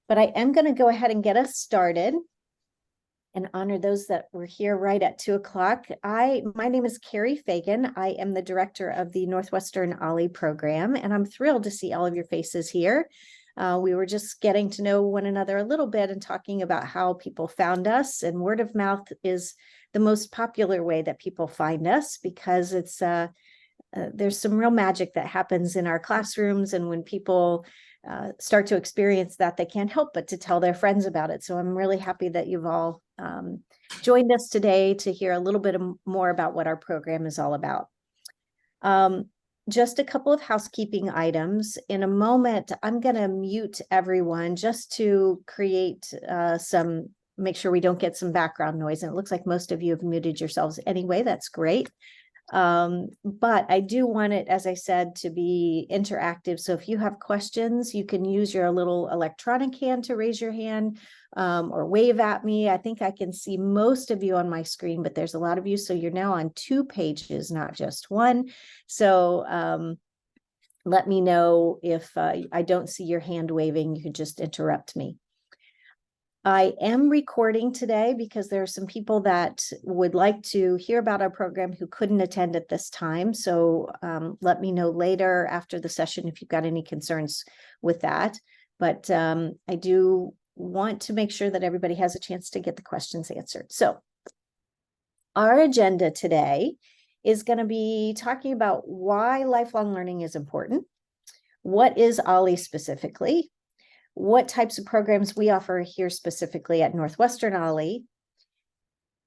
But I am going to go ahead and get us started and honor those that were here right at 2 o'clock. My name is Carrie Fagan. I am the director of the Northwestern OLLI program, and I'm thrilled to see all of your faces here. We were just getting to know one another a little bit and talking about how people found us, and word of mouth is the most popular way that people find us because it's there's some real magic that happens in our classrooms, and when people start to experience that, they can't help but to tell their friends about it. So I'm really happy that you've all joined us today to hear a little bit more about what our program is all about. Just a couple of housekeeping items. In a moment, I'm going to mute everyone just to create make sure we don't get some background noise. And it looks like most of you have muted yourselves anyway. That's great. But I do want it, as I said, to be interactive. So if you have questions, you can use your little electronic hand to raise your hand or wave at me. I think I can see most of you on my screen, but there's a lot of you. So you're now on 2 pages, not just one. So let me know if I don't see your hand waving. You can just interrupt me. I am recording today because there are some people that would like to hear about our program who couldn't attend at this time. So let me know later after the session if you've got any concerns with that. But I do want to make sure that everybody has a chance to get the questions answered. So our agenda today is going to be talking about why lifelong learning is important. What is OLLI specifically? What types of programs we offer here specifically at Northwestern OLLI.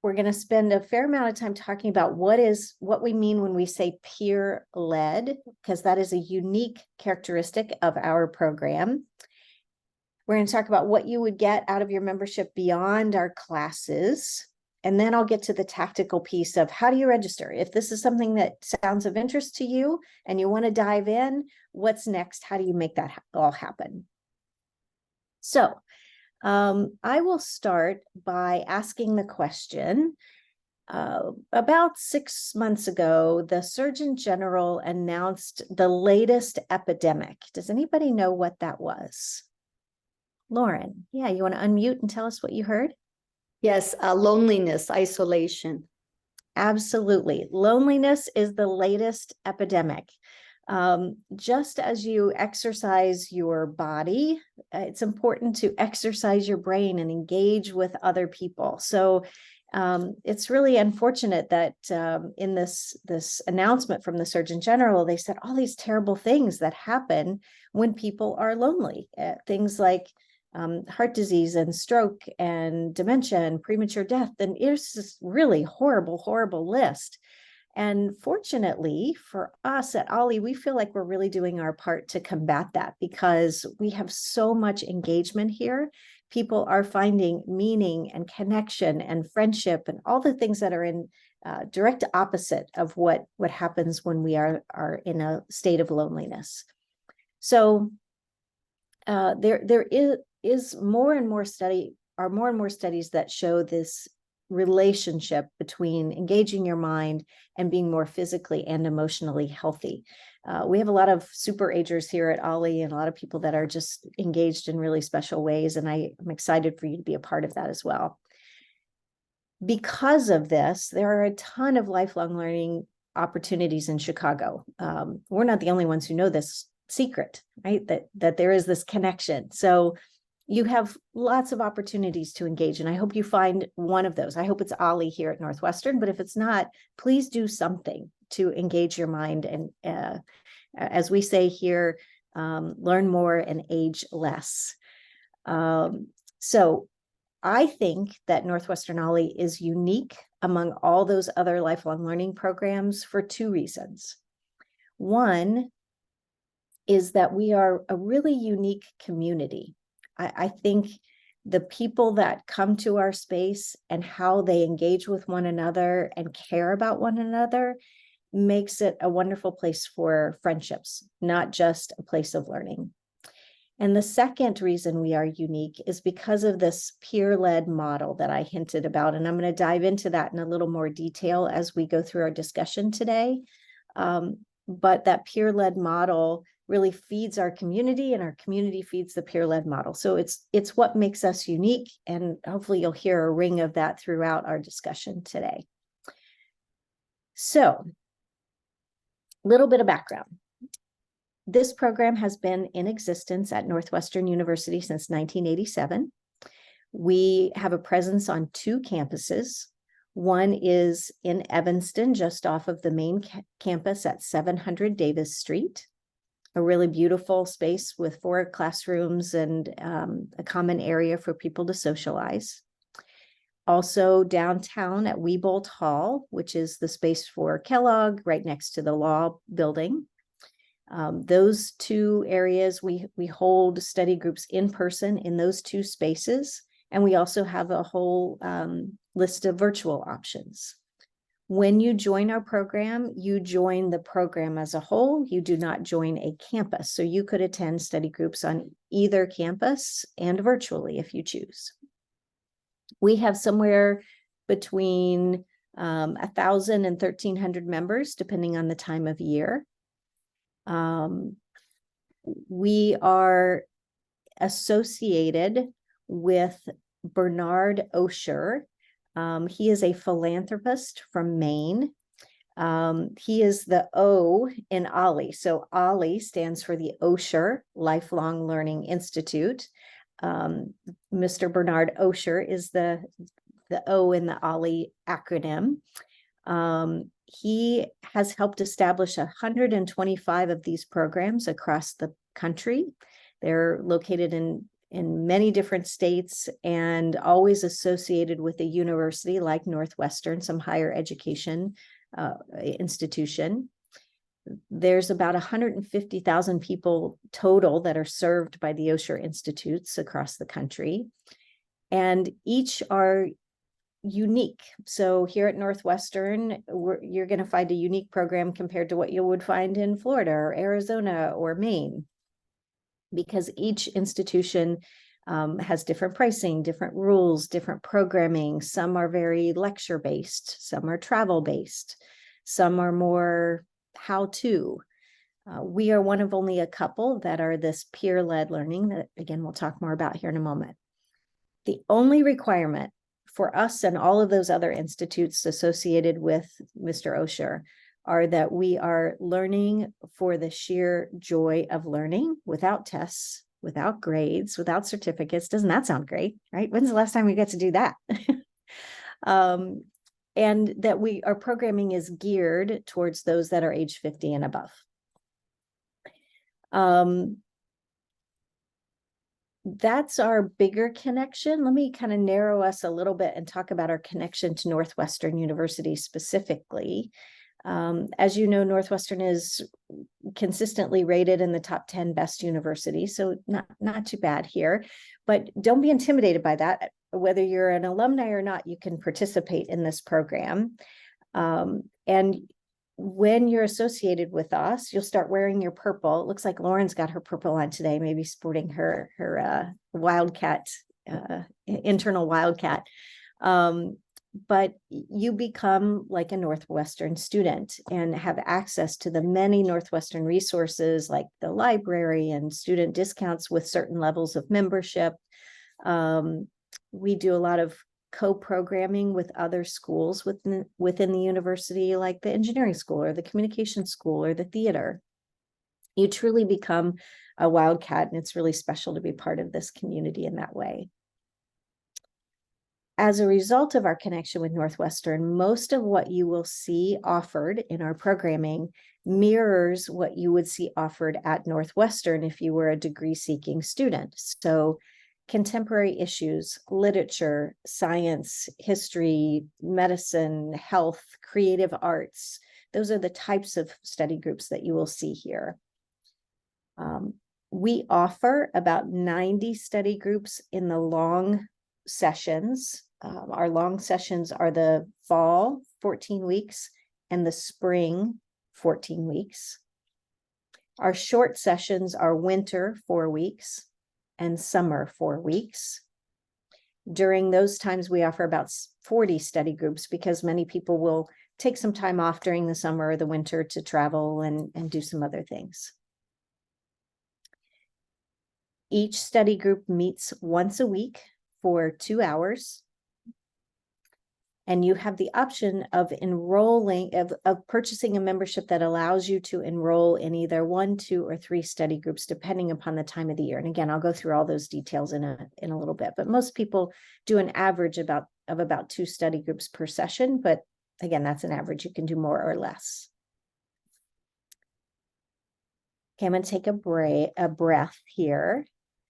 We're going to spend a fair amount of time talking about what we mean when we say peer-led, because that is a unique characteristic of our program. We're going to talk about what you would get out of your membership beyond our classes. And then I'll get to the tactical piece of how do you register? If this is something that sounds of interest to you and you want to dive in, what's next? How do you make that all happen? So I will start by asking the question. About 6 months ago, the Surgeon General announced the latest epidemic. Does anybody know what that was? Lauren, yeah, you want to unmute and tell us what you heard? Yes, loneliness, isolation. Absolutely. Loneliness is the latest epidemic. Just as you exercise your body, it's important to exercise your brain and engage with other people. So it's really unfortunate that in this announcement from the Surgeon General, they said all these terrible things that happen when people are lonely. Things like heart disease and stroke and dementia and premature death. And it's this really horrible, horrible list. And fortunately for us at OLLI, we feel like we're really doing our part to combat that because we have so much engagement here. People are finding meaning and connection and friendship and all the things that are in direct opposite of what happens when we are in a state of loneliness. So there is more and more studies that show this relationship between engaging your mind and being more physically and emotionally healthy. We have a lot of super agers here at OLLI and a lot of people that are just engaged in really special ways. And I'm excited for you to be a part of that as well. Because of this, there are a ton of lifelong learning opportunities in Chicago. We're not the only ones who know this secret, right? That there is this connection. So you have lots of opportunities to engage, and I hope you find one of those. I hope it's OLLI here at Northwestern, but if it's not, please do something to engage your mind. And as we say here, learn more and age less. So I think that Northwestern OLLI is unique among all those other lifelong learning programs for 2 reasons. One is that we are a really unique community. I think the people that come to our space and how they engage with one another and care about one another makes it a wonderful place for friendships, not just a place of learning. And the second reason we are unique is because of this peer-led model that I hinted about. And I'm going to dive into that in a little more detail as we go through our discussion today. But that peer-led model really feeds our community, and our community feeds the peer-led model. So it's what makes us unique, and hopefully you'll hear a ring of that throughout our discussion today. So, a little bit of background. This program has been in existence at Northwestern University since 1987. We have a presence on 2 campuses. One is in Evanston, just off of the main campus at 700 Davis Street, a really beautiful space with 4 classrooms and a common area for people to socialize. Also downtown at Wiebold Hall, which is the space for Kellogg, right next to the law building. Those 2 areas, we hold study groups in person in those 2 spaces, and we also have a whole list of virtual options. When you join our program, you join the program as a whole. You do not join a campus, so you could attend study groups on either campus and virtually if you choose. We have somewhere between 1,000 and 1,300 members, depending on the time of year. We are associated with Bernard Osher. He is a philanthropist from Maine. He is the O in OLLI. So OLLI stands for the Osher Lifelong Learning Institute. Mr. Bernard Osher is the O in the OLLI acronym. He has helped establish 125 of these programs across the country. They're located in many different states and always associated with a university like Northwestern, some higher education institution. There's about 150,000 people total that are served by the Osher Institutes across the country, and each are unique. So here at Northwestern, you're going to find a unique program compared to what you would find in Florida or Arizona or Maine, because each institution has different pricing, different rules, different programming. Some are very lecture-based, some are travel-based, some are more how-to. We are one of only a couple that are this peer-led learning that, again, we'll talk more about here in a moment. The only requirement for us and all of those other institutes associated with Mr. Osher are that we are learning for the sheer joy of learning, without tests, without grades, without certificates. Doesn't that sound great, right? When's the last time we get to do that? And that our programming is geared towards those that are age 50 and above. That's our bigger connection. Let me kind of narrow us a little bit and talk about our connection to Northwestern University specifically. As you know, Northwestern is consistently rated in the top 10 best universities, so not too bad here, but don't be intimidated by that. Whether you're an alumni or not, you can participate in this program. And when you're associated with us, you'll start wearing your purple. It looks like Lauren's got her purple on today, maybe sporting her Wildcat, internal Wildcat. But you become like a Northwestern student and have access to the many Northwestern resources like the library and student discounts with certain levels of membership. We do a lot of co-programming with other schools within the university, like the engineering school or the communication school or the theater. You truly become a Wildcat, and it's really special to be part of this community in that way. As a result of our connection with Northwestern, most of what you will see offered in our programming mirrors what you would see offered at Northwestern if you were a degree-seeking student. So contemporary issues, literature, science, history, medicine, health, creative arts, those are the types of study groups that you will see here. We offer about 90 study groups in the long sessions. Our long sessions are the fall 14 weeks and the spring 14 weeks. Our short sessions are winter 4 weeks and summer 4 weeks. During those times, we offer about 40 study groups because many people will take some time off during the summer or the winter to travel and do some other things. Each study group meets once a week for 2 hours. And you have the option of enrolling, of purchasing a membership that allows you to enroll in either 1, 2, or 3 study groups, depending upon the time of the year. And again, I'll go through all those details in a little bit, but most people do an average of about 2 study groups per session. But again, that's an average. You can do more or less. Okay, I'm going to take a breath here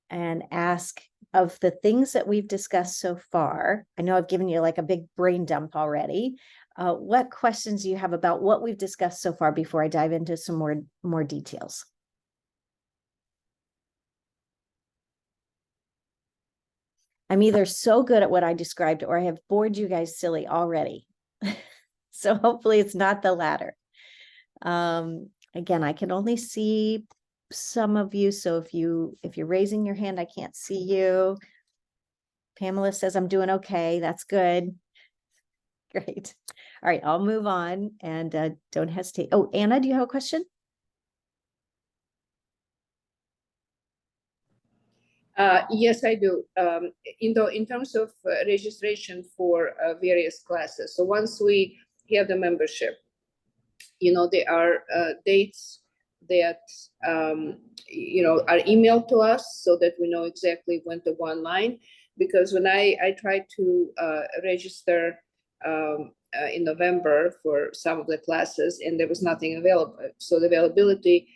and ask, of the things that we've discussed so far, I know I've given you like a big brain dump already. What questions do you have about what we've discussed so far before I dive into some more details? I'm either so good at what I described or I have bored you guys silly already. So hopefully it's not the latter. Again, I can only see some of you. So if you're raising your hand, I can't see you. Pamela says I'm doing okay. That's good. Great. All right, I'll move on and don't hesitate. Oh, Anna, do you have a question? Yes, I do. In terms of registration for various classes. So once we have the membership, there are dates that are emailed to us so that we know exactly when to go online. Because when I tried to register in November for some of the classes, and there was nothing available. So the availability.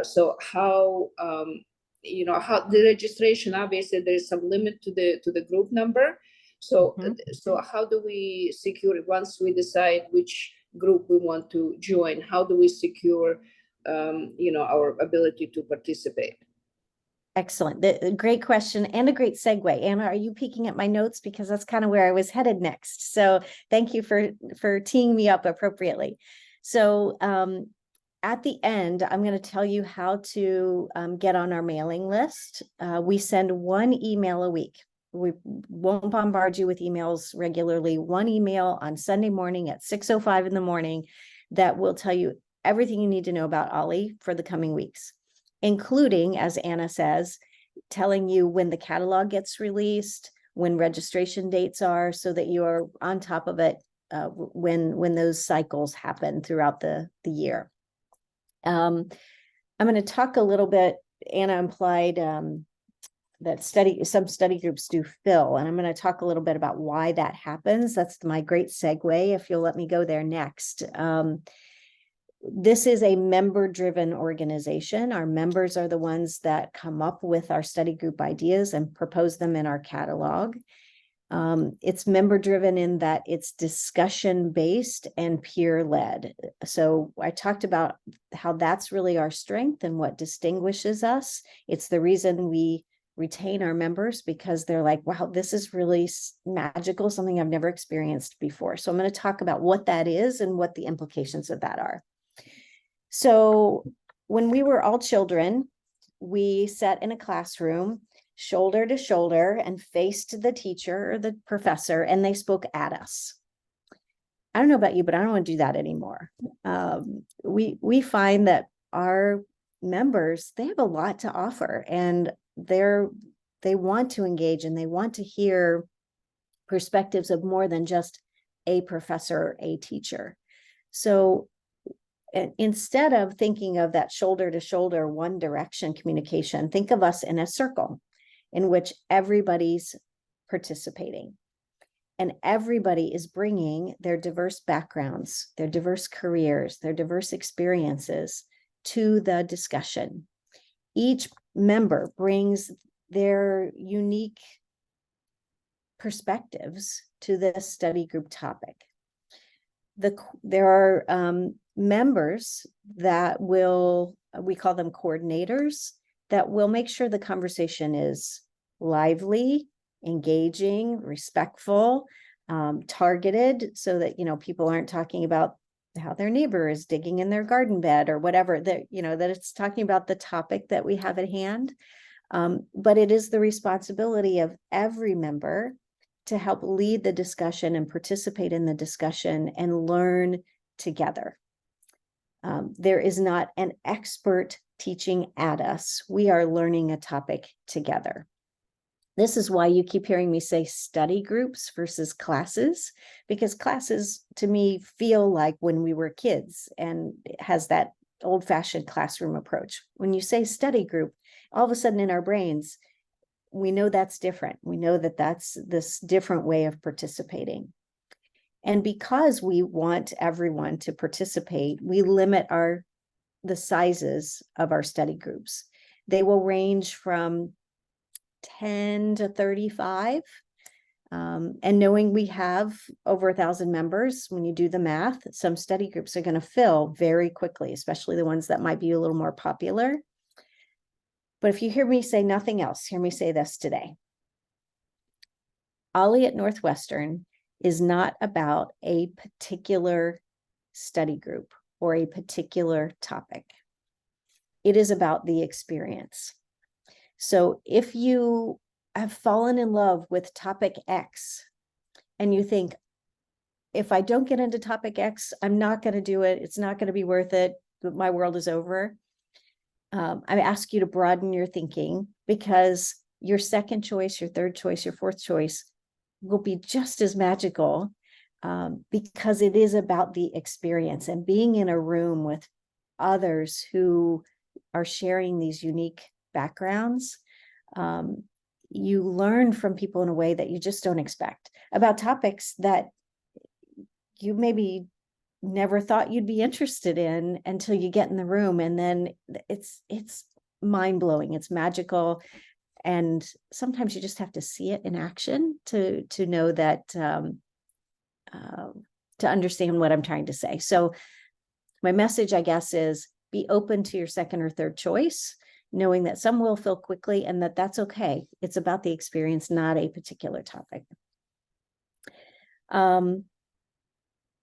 So how how the registration? Obviously, there is some limit to the group number. So so how do we secure it once we decide which group we want to join? How do we secure our ability to participate? Excellent. Great question and a great segue. Anna, are you peeking at my notes? Because that's kind of where I was headed next. So thank you for teeing me up appropriately. So at the end, I'm going to tell you how to get on our mailing list. We send 1 email a week. We won't bombard you with emails regularly. 1 email on Sunday morning at 6:05 in the morning that will tell you everything you need to know about OLLI for the coming weeks, including, as Anna says, telling you when the catalog gets released, when registration dates are, so that you're on top of it when those cycles happen throughout the year. I'm going to talk a little bit. Anna implied that some study groups do fill, and I'm going to talk a little bit about why that happens. That's my great segue, if you'll let me go there next. This is a member-driven organization. Our members are the ones that come up with our study group ideas and propose them in our catalog. It's member-driven in that it's discussion-based and peer-led. So I talked about how that's really our strength and what distinguishes us. It's the reason we retain our members, because they're like, wow, this is really magical, something I've never experienced before. So I'm going to talk about what that is and what the implications of that are. So when we were all children, we sat in a classroom shoulder to shoulder and faced the teacher or the professor, and they spoke at us. I don't know about you, but I don't want to do that anymore. We find that our members, they have a lot to offer, and they want to engage and they want to hear perspectives of more than just a professor or a teacher. So instead of thinking of that shoulder to shoulder, one direction communication, think of us in a circle in which everybody's participating and everybody is bringing their diverse backgrounds, their diverse careers, their diverse experiences to the discussion. Each member brings their unique perspectives to this study group topic. There are members that we call them coordinators, that will make sure the conversation is lively, engaging, respectful, targeted, so that, people aren't talking about how their neighbor is digging in their garden bed or whatever, that it's talking about the topic that we have at hand. But it is the responsibility of every member to help lead the discussion and participate in the discussion and learn together. There is not an expert teaching at us. We are learning a topic together. This is why you keep hearing me say study groups versus classes, because classes to me feel like when we were kids, and it has that old-fashioned classroom approach. When you say study group, all of a sudden in our brains, we know that's different. We know that that's this different way of participating. And because we want everyone to participate, we limit the sizes of our study groups. They will range from 10 to 35. And knowing we have over 1,000 members, when you do the math, some study groups are going to fill very quickly, especially the ones that might be a little more popular. But if you hear me say nothing else, hear me say this today. OLLI at Northwestern is not about a particular study group or a particular topic. It is about the experience. So if you have fallen in love with topic X and you think, if I don't get into topic X, I'm not going to do it. It's not going to be worth it. My world is over. I ask you to broaden your thinking, because your second choice, your third choice, your fourth choice will be just as magical, because it is about the experience and being in a room with others who are sharing these unique backgrounds. You learn from people in a way that you just don't expect, about topics that you maybe never thought you'd be interested in until you get in the room, and then it's mind-blowing, it's magical. And sometimes you just have to see it in action to know that, to understand what I'm trying to say. So my message, I guess, is be open to your second or third choice, knowing that some will fill quickly and that that's okay. It's about the experience, not a particular topic.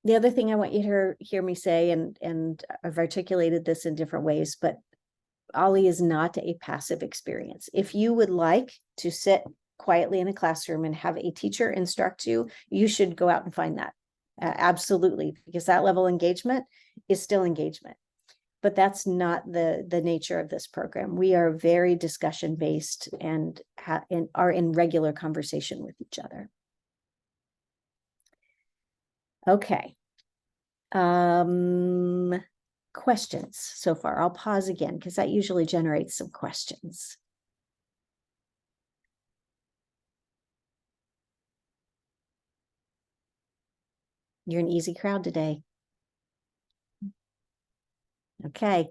The other thing I want you to hear me say, and I've articulated this in different ways, but OLLI is not a passive experience. If you would like to sit quietly in a classroom and have a teacher instruct you, you should go out and find that. Absolutely, because that level of engagement is still engagement. But that's not the nature of this program. We are very discussion based and are in regular conversation with each other. Okay. Questions so far? I'll pause again because that usually generates some questions. You're an easy crowd today. Okay.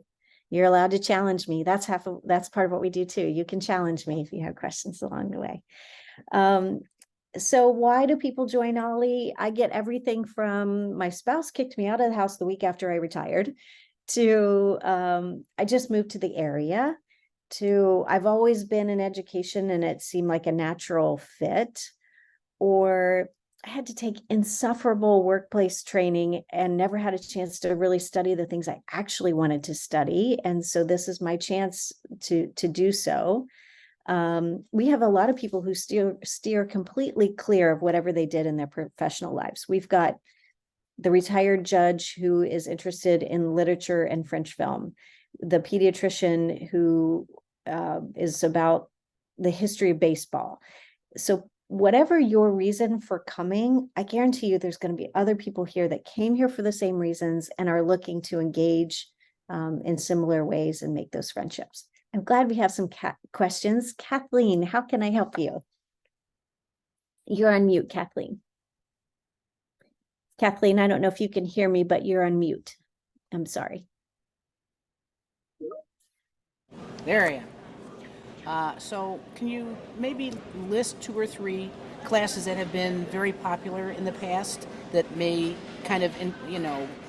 You're allowed to challenge me. That's part of what we do too. You can challenge me if you have questions along the way. So why do people join OLLI? I get everything from my spouse kicked me out of the house the week after I retired, to I just moved to the area, to I've always been in education and it seemed like a natural fit, or I had to take insufferable workplace training and never had a chance to really study the things I actually wanted to study. And so this is my chance to do so. We have a lot of people who steer completely clear of whatever they did in their professional lives. We've got the retired judge who is interested in literature and French film, the pediatrician who is about the history of baseball. So whatever your reason for coming, I guarantee you there's going to be other people here that came here for the same reasons and are looking to engage in similar ways and make those friendships. I'm glad we have some questions. Kathleen, how can I help you? You're on mute, Kathleen. Kathleen, I don't know if you can hear me, but you're on mute. I'm sorry. There I am. So can you maybe list 2 or 3 classes that have been very popular in the past that may kind of,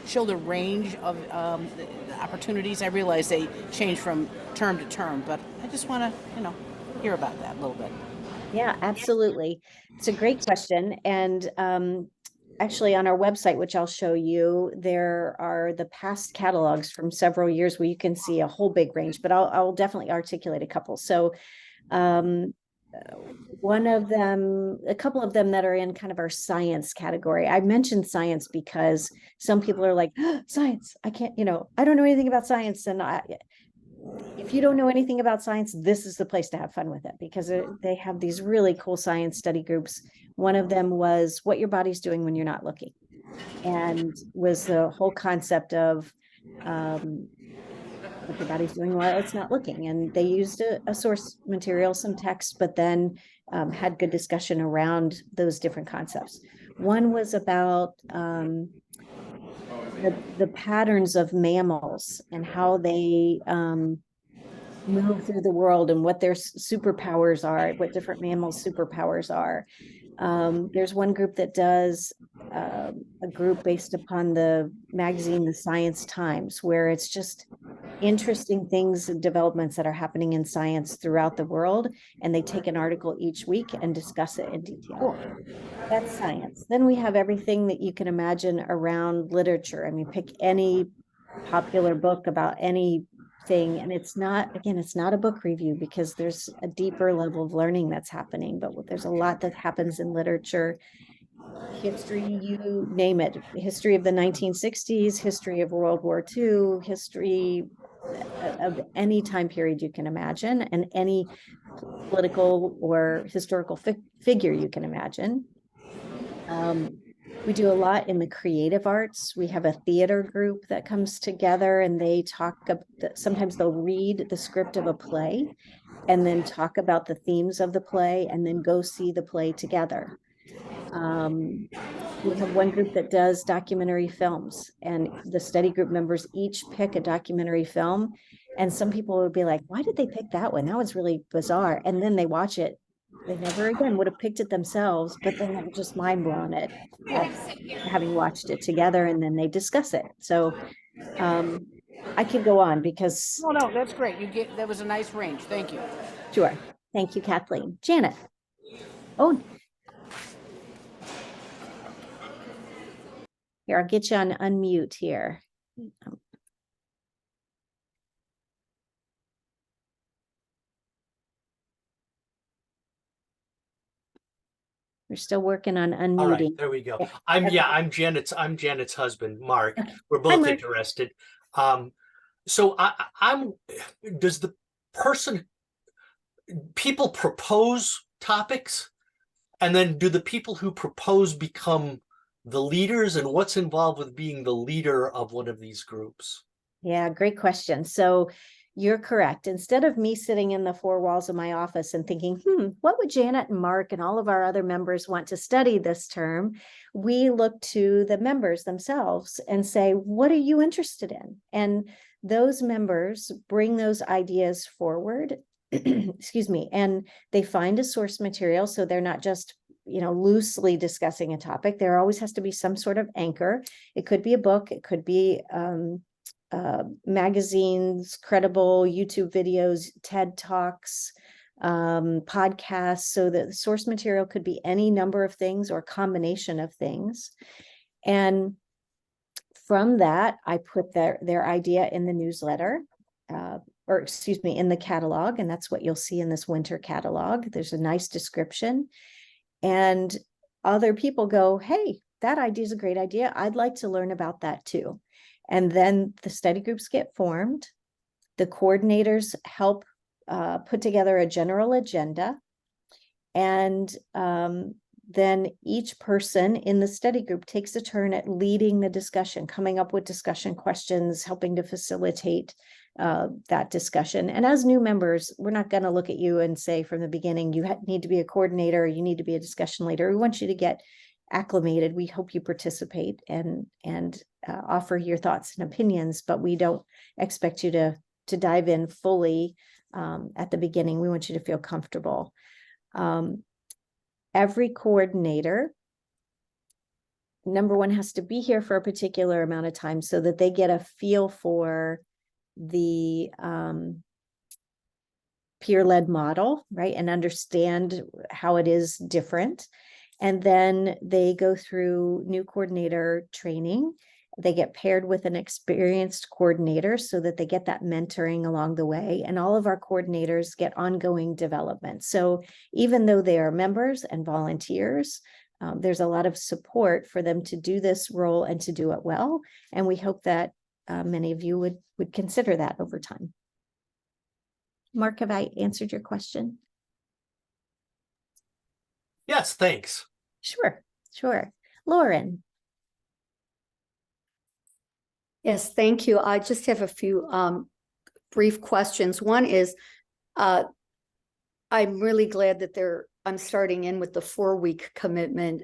show the range of the opportunities? I realize they change from term to term, but I just want to, hear about that a little bit. Yeah, absolutely. It's a great question. And actually on our website, which I'll show you, there are the past catalogs from several years where you can see a whole big range, but I'll definitely articulate a couple. So one of them, a couple of them that are in kind of our science category. I mentioned science because some people are like, oh, science, I can't, I don't know anything about science. And if you don't know anything about science, this is the place to have fun with it, because they have these really cool science study groups. One of them was what your body's doing when you're not looking, and was the whole concept of what your body's doing while it's not looking. And they used a source material, some text, but then had good discussion around those different concepts. One was about the patterns of mammals and how they move through the world and what their superpowers are, what different mammals' superpowers are. There's one group that does a group based upon the magazine, The Science Times, where it's just interesting things and developments that are happening in science throughout the world. And they take an article each week and discuss it in detail. That's science. Then we have everything that you can imagine around literature. I mean, pick any popular book about anything, and it's not, again, it's not a book review, because there's a deeper level of learning that's happening, but there's a lot that happens in literature, history, you name it, history of the 1960s, history of World War II, history of any time period you can imagine, and any political or historical figure you can imagine. We do a lot in the creative arts. We have a theater group that comes together, and they talk, sometimes they'll read the script of a play and then talk about the themes of the play, and then go see the play together. We have one group that does documentary films, and the study group members each pick a documentary film. And some people would be like, why did they pick that one? That was really bizarre. And then they watch it. They never again would have picked it themselves, but then they're just mind blown at having watched it together, and then they discuss it. So I could go on because. Oh, no, that's great. That was a nice range. Thank you. Sure. Thank you, Kathleen. Janet. Oh, here, I'll get you on unmute here. We're still working on unmuting. All right, there we go. Okay. I'm Janet's husband, Mark. Okay. We're Hi, both Mark. interested. So does the people propose topics, and then do the people who propose become the leaders, and what's involved with being the leader of one of these groups? Yeah, great question. So you're correct. Instead of me sitting in the four walls of my office and thinking, what would Janet and Mark and all of our other members want to study this term? We look to the members themselves and say, what are you interested in? And those members bring those ideas forward, excuse me, and they find a source material. So they're not just loosely discussing a topic. There always has to be some sort of anchor. It could be a book. It could be magazines, credible YouTube videos, TED Talks, podcasts. So the source material could be any number of things or combination of things. And from that, I put their idea in the newsletter, or excuse me, in the catalog. And that's what you'll see in this winter catalog. There's a nice description. And other people go, hey, that idea is a great idea. I'd like to learn about that too. And then the study groups get formed. The coordinators help put together a general agenda. And then each person in the study group takes a turn at leading the discussion, coming up with discussion questions, helping to facilitate that discussion. And as new members, we're not going to look at you and say from the beginning, you need to be a coordinator, or you need to be a discussion leader. We want you to get acclimated. We hope you participate and offer your thoughts and opinions, but we don't expect you to dive in fully at the beginning. We want you to feel comfortable. Every coordinator, number one, has to be here for a particular amount of time so that they get a feel for the peer-led model, right? And understand how it is different. And then they go through new coordinator training. They get paired with an experienced coordinator so that they get that mentoring along the way. And all of our coordinators get ongoing development. So even though they are members and volunteers, there's a lot of support for them to do this role and to do it well. And we hope that many of you would consider that over time. Mark, have I answered your question? Yes, thanks. Sure, sure. Lauren. Yes, thank you. I just have a few brief questions. One is, I'm really glad that I'm starting in with the 4-week commitment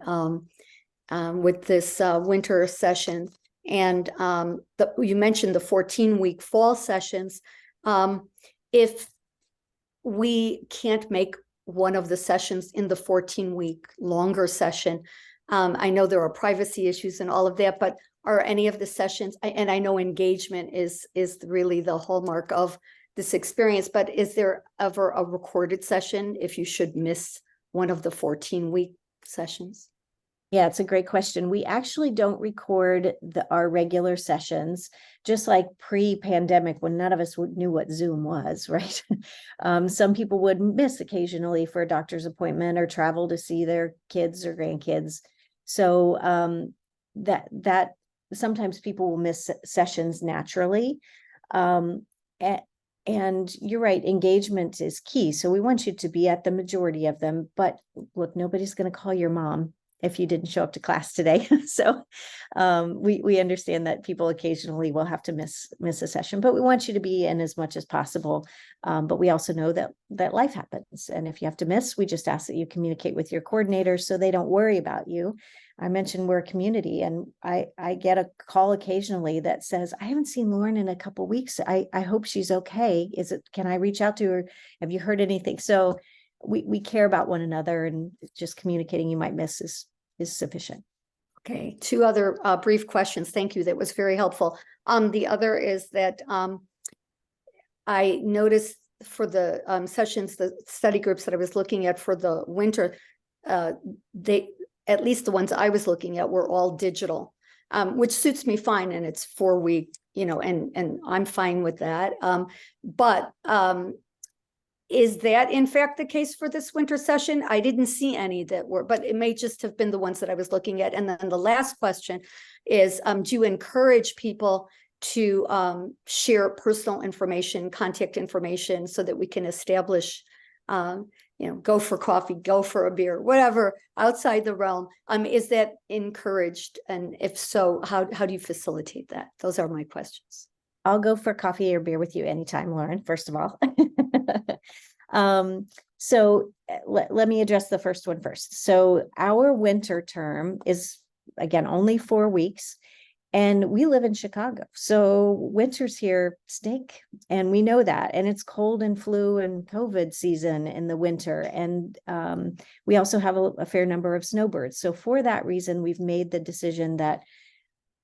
with this winter session. And you mentioned the 14-week fall sessions. If we can't make one of the sessions in the 14-week longer session, I know there are privacy issues and all of that, but are any of the sessions, and I know engagement is really the hallmark of this experience, but is there ever a recorded session if you should miss one of the 14-week sessions? Yeah, it's a great question. We actually don't record our regular sessions, just like pre-pandemic when none of us knew what Zoom was, right? Some people would miss occasionally for a doctor's appointment or travel to see their kids or grandkids. So that sometimes people will miss sessions naturally. And you're right, engagement is key. So we want you to be at the majority of them, but look, nobody's going to call your mom if you didn't show up to class today. So we understand that people occasionally will have to miss a session, but we want you to be in as much as possible. But we also know that life happens. And if you have to miss, we just ask that you communicate with your coordinators so they don't worry about you. I mentioned we're a community, and I get a call occasionally that says, I haven't seen Lauren in a couple of weeks. I hope she's okay. Can I reach out to her? Have you heard anything? So we care about one another, and just communicating you might miss is sufficient. Okay, 2 other brief questions. Thank you. That was very helpful. The other is that I noticed for the sessions, the study groups that I was looking at for the winter, at least the ones I was looking at were all digital, which suits me fine. And it's 4-week, and I'm fine with that. But is that in fact the case for this winter session? I didn't see any that were, but it may just have been the ones that I was looking at. And then the last question is, do you encourage people to share personal information, contact information, so that we can establish, go for coffee, go for a beer, whatever, outside the realm? Is that encouraged? And if so, how do you facilitate that? Those are my questions. I'll go for coffee or beer with you anytime, Lauren, first of all. So let me address the first one first. So our winter term is, again, only 4 weeks, and we live in Chicago. So winters here stink, and we know that. And it's cold and flu and COVID season in the winter. And we also have a fair number of snowbirds. So for that reason, we've made the decision that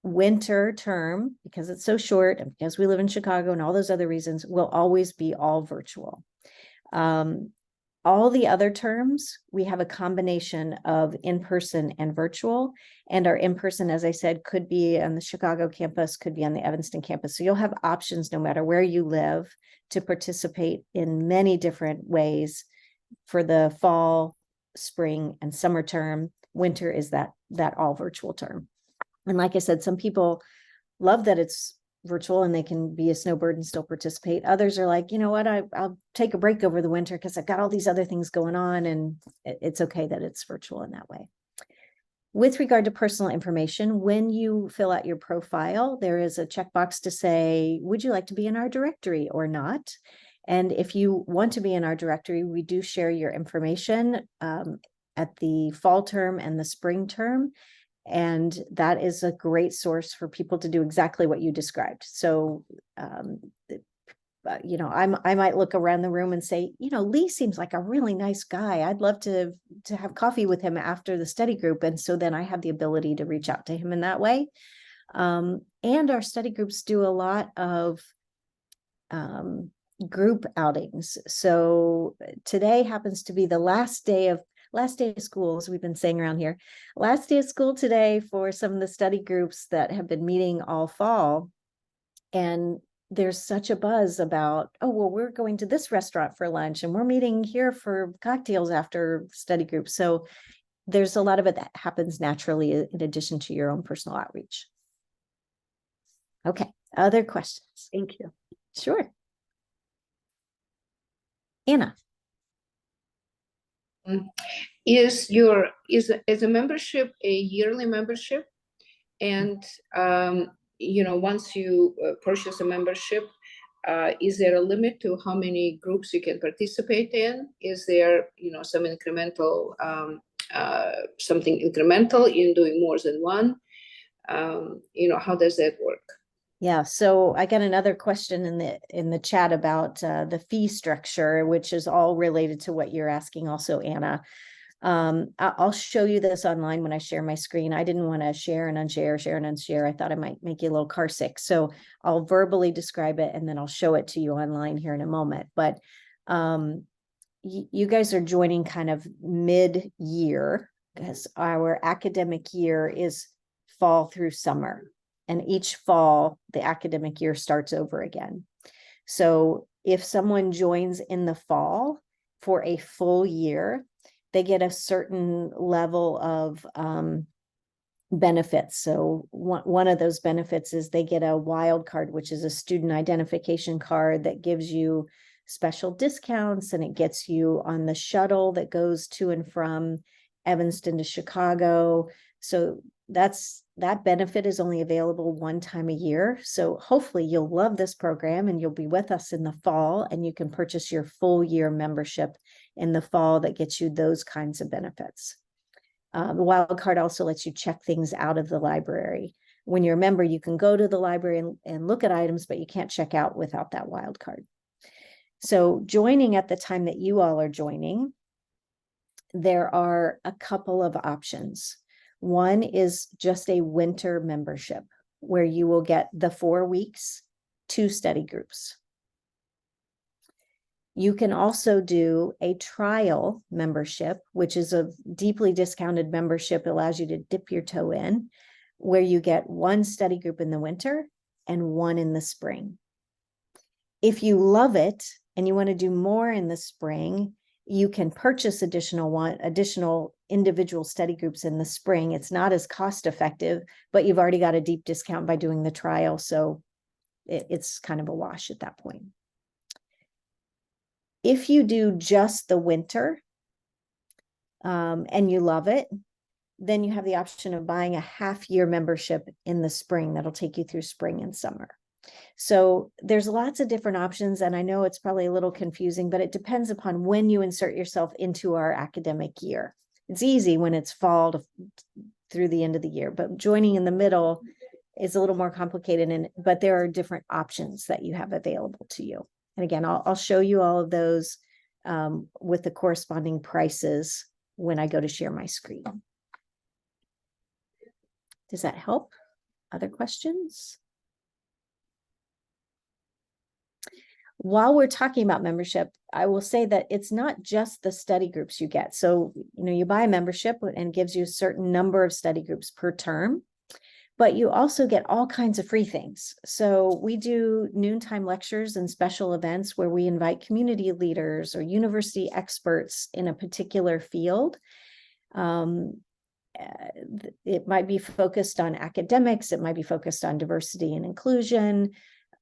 winter term, because it's so short and because we live in Chicago and all those other reasons, will always be all virtual. All the other terms, we have a combination of in-person and virtual, and our in-person, as I said, could be on the Chicago campus, could be on the Evanston campus. So you'll have options no matter where you live to participate in many different ways for the fall, spring, and summer term. Winter is that all virtual term. And like I said, some people love that it's virtual and they can be a snowbird and still participate. Others are like, you know what, I'll take a break over the winter because I've got all these other things going on, and it's okay that it's virtual in that way. With regard to personal information, when you fill out your profile, there is a checkbox to say, would you like to be in our directory or not? And if you want to be in our directory, we do share your information at the fall term and the spring term. And that is a great source for people to do exactly what you described. So, I might look around the room and say, Lee seems like a really nice guy. I'd love to have coffee with him after the study group. And so then I have the ability to reach out to him in that way. And our study groups do a lot of group outings. So today happens to be the last day of school, as we've been saying around here, last day of school today for some of the study groups that have been meeting all fall. And there's such a buzz about, oh, well, we're going to this restaurant for lunch and we're meeting here for cocktails after study group. So there's a lot of it that happens naturally in addition to your own personal outreach. Okay, other questions? Thank you. Sure. Anna. Is a membership a yearly membership? And once you purchase a membership, is there a limit to how many groups you can participate in? Is there something incremental in doing more than one? How does that work? Yeah, so I got another question in the chat about the fee structure, which is all related to what you're asking also, Anna. I'll show you this online when I share my screen. I didn't want to share and unshare. I thought I might make you a little car sick. So I'll verbally describe it and then I'll show it to you online here in a moment. But you guys are joining kind of mid-year because our academic year is fall through summer. And each fall, the academic year starts over again. So if someone joins in the fall for a full year, they get a certain level of benefits. So one of those benefits is they get a wild card, which is a student identification card that gives you special discounts, and it gets you on the shuttle that goes to and from Evanston to Chicago. So that benefit is only available one time a year. So hopefully you'll love this program and you'll be with us in the fall, and you can purchase your full year membership in the fall that gets you those kinds of benefits. The wild card also lets you check things out of the library. When you're a member, you can go to the library and look at items, but you can't check out without that wild card. So joining at the time that you all are joining, there are a couple of options. One is just a winter membership where you will get the 4 weeks, 2 study groups. You can also do a trial membership, which is a deeply discounted membership. It allows you to dip your toe in, where you get 1 study group in the winter and 1 in the spring. If you love it and you want to do more in the spring, you can purchase additional individual study groups in the spring. It's not as cost effective, but you've already got a deep discount by doing the trial. So it's kind of a wash at that point. If you do just the winter and you love it, then you have the option of buying a half-year membership in the spring that'll take you through spring and summer. So there's lots of different options, and I know it's probably a little confusing, but it depends upon when you insert yourself into our academic year. It's easy when it's fall through the end of the year, but joining in the middle is a little more complicated, but there are different options that you have available to you. And again, I'll show you all of those with the corresponding prices when I go to share my screen. Does that help? Other questions? While we're talking about membership, I will say that it's not just the study groups you get. So, you buy a membership and it gives you a certain number of study groups per term, but you also get all kinds of free things. So we do noontime lectures and special events where we invite community leaders or university experts in a particular field. It might be focused on academics, it might be focused on diversity and inclusion,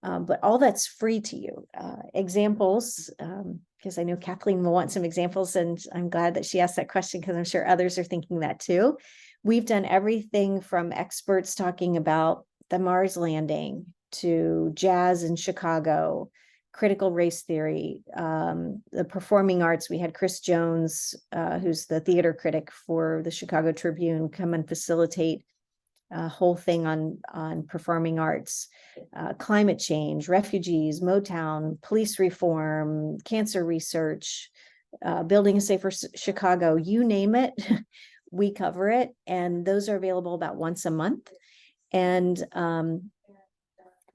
but all that's free to you. Examples, because I know Kathleen will want some examples, and I'm glad that she asked that question because I'm sure others are thinking that too. We've done everything from experts talking about the Mars landing to jazz in Chicago, critical race theory, the performing arts. We had Chris Jones, who's the theater critic for the Chicago Tribune, come and facilitate a whole thing on performing arts, climate change, refugees, Motown, police reform, cancer research, building a safer Chicago, you name it. We cover it, and those are available about once a month. And I'm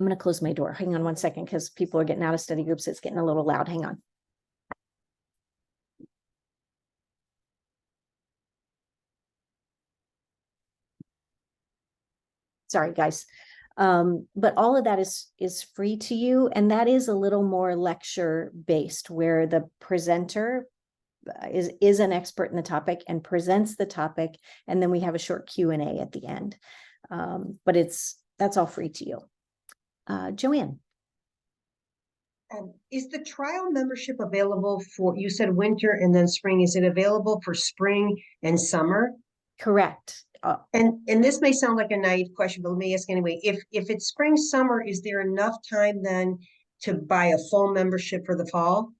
going to close my door. Hang on one second, because people are getting out of study groups. It's getting a little loud. Hang on. Sorry, guys. But all of that is free to you. And that is a little more lecture based, where the presenter is an expert in the topic and presents the topic, and then we have a short Q&A at the end. But that's all free to you. Joanne. Is the trial membership available for, you said winter and then spring, is it available for spring and summer? Correct. And this may sound like a naive question, but let me ask anyway. If it's spring, summer, is there enough time then to buy a full membership for the fall?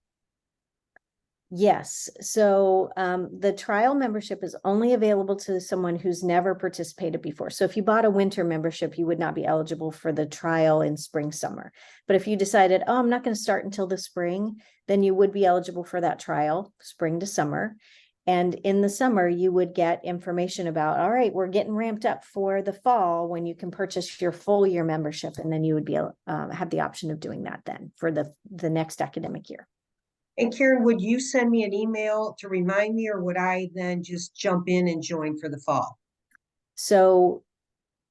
Yes. So the trial membership is only available to someone who's never participated before. So if you bought a winter membership, you would not be eligible for the trial in spring, summer. But if you decided, oh, I'm not going to start until the spring, then you would be eligible for that trial, spring to summer. And in the summer, you would get information about, all right, we're getting ramped up for the fall when you can purchase your full year membership. And then you would be have the option of doing that then for the next academic year. And Karen, would you send me an email to remind me, or would I then just jump in and join for the fall? So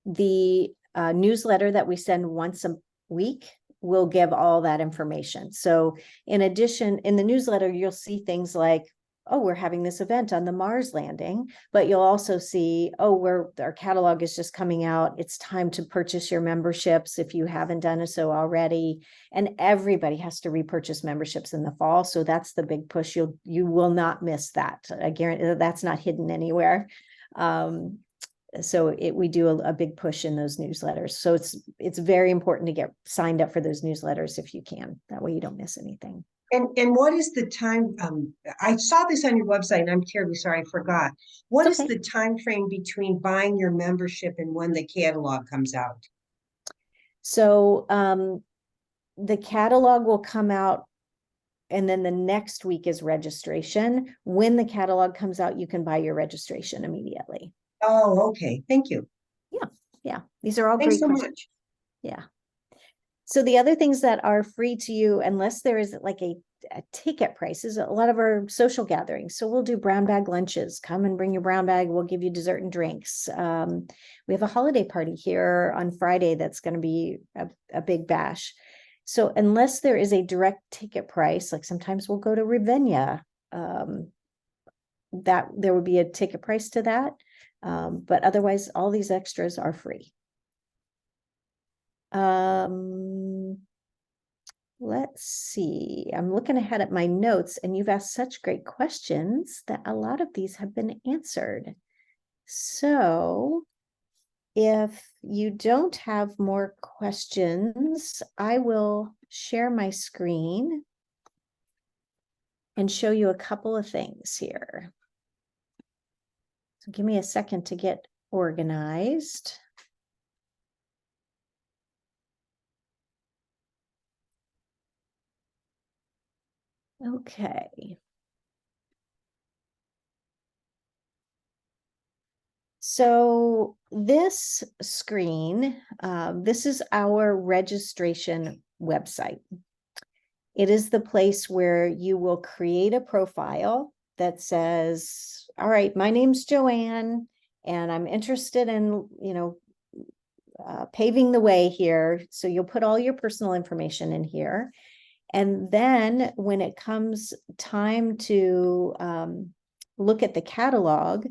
the newsletter that we send once a week will give all that information. So in addition, in the newsletter, you'll see things like, oh, we're having this event on the Mars landing, but you'll also see, oh, our catalog is just coming out. It's time to purchase your memberships if you haven't done so already. And everybody has to repurchase memberships in the fall. So that's the big push. You will not miss that. I guarantee that's not hidden anywhere. So we do a big push in those newsletters. So it's very important to get signed up for those newsletters if you can. That way you don't miss anything. And what is the time? I saw this on your website, and I'm terribly sorry, I forgot. What is the time frame between buying your membership and when the catalog comes out? So the catalog will come out, and then the next week is registration. When the catalog comes out, you can buy your registration immediately. Oh, okay. Thank you. Yeah. These are all Thanks great so questions. much. Yeah. So the other things that are free to you, unless there is like a ticket price, is a lot of our social gatherings. So we'll do brown bag lunches. Come and bring your brown bag. We'll give you dessert and drinks. We have a holiday party here on Friday that's going to be a big bash. So unless there is a direct ticket price, like sometimes we'll go to Ravinia, that there would be a ticket price to that. But otherwise, all these extras are free. Let's see. I'm looking ahead at my notes, and you've asked such great questions that a lot of these have been answered. So if you don't have more questions, I will share my screen and show you a couple of things here. So give me a second to get organized. Okay. So this screen, this is our registration website. It is the place where you will create a profile that says, all right, my name's Joanne, and I'm interested in, paving the way here. So you'll put all your personal information in here. And then when it comes time to look at the catalog,